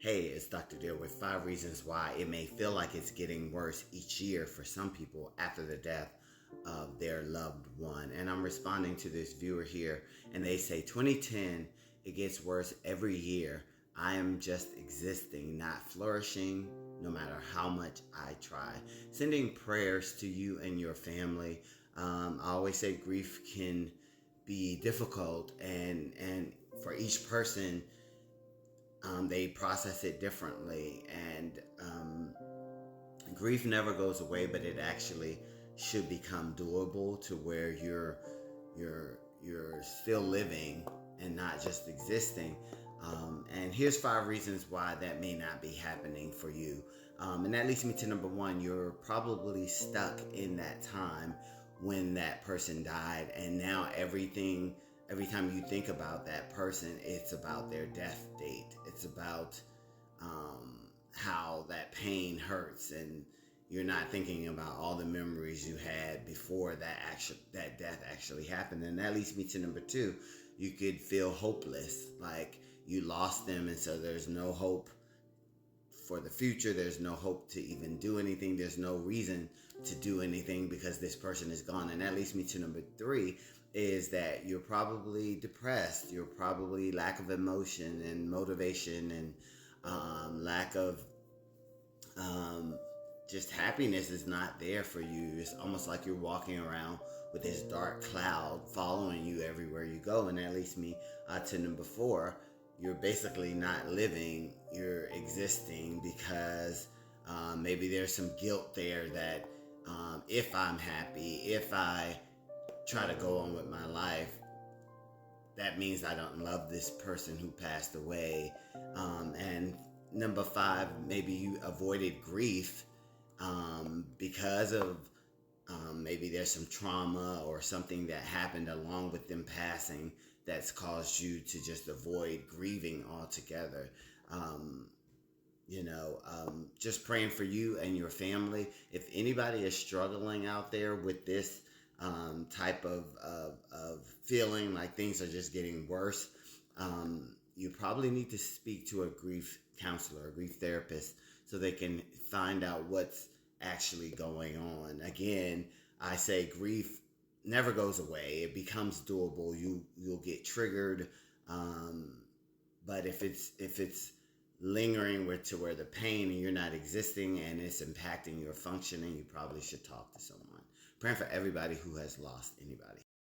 Hey, it's Dr. Deal with 5 reasons why it may feel like it's getting worse each year for some people after the death of their loved one. And I'm responding to this viewer here, and they say 2010, it gets worse every year. I am just existing, not flourishing, no matter how much I try. Sending prayers to you and your family. I always say grief can be difficult, and for each person, they process it differently, and grief never goes away, but it actually should become doable to where you're still living and not just existing. And here's 5 reasons why that may not be happening for you. And that leads me to number one. You're probably stuck in that time when that person died, and now every time you think about that person, it's about their death date. It's about how that pain hurts, and you're not thinking about all the memories you had before that death actually happened. And that leads me to number two. You could feel hopeless, like you lost them, and so there's no hope for the future. There's no hope to even do anything. There's no reason to do anything because this person is gone. And that leads me to number three, is that you're probably depressed. You're probably lack of emotion and motivation, and lack of just happiness is not there for you. It's almost like you're walking around with this dark cloud following you everywhere you go. And that leads me to number four. You're basically not living, you're existing, because maybe there's some guilt there that if I'm happy, if I try to go on with my life, that means I don't love this person who passed away. And number five, maybe you avoided grief because of maybe there's some trauma or something that happened along with them passing that's caused you to just avoid grieving altogether. Just praying for you and your family. If anybody is struggling out there with this type of feeling like things are just getting worse, you probably need to speak to a grief counselor, a grief therapist, so they can find out what's actually going on. Again, I say grief never goes away. It becomes doable. You'll get triggered, but if it's lingering to where the pain and you're not existing and it's impacting your functioning, you probably should talk to someone. Praying for everybody who has lost anybody.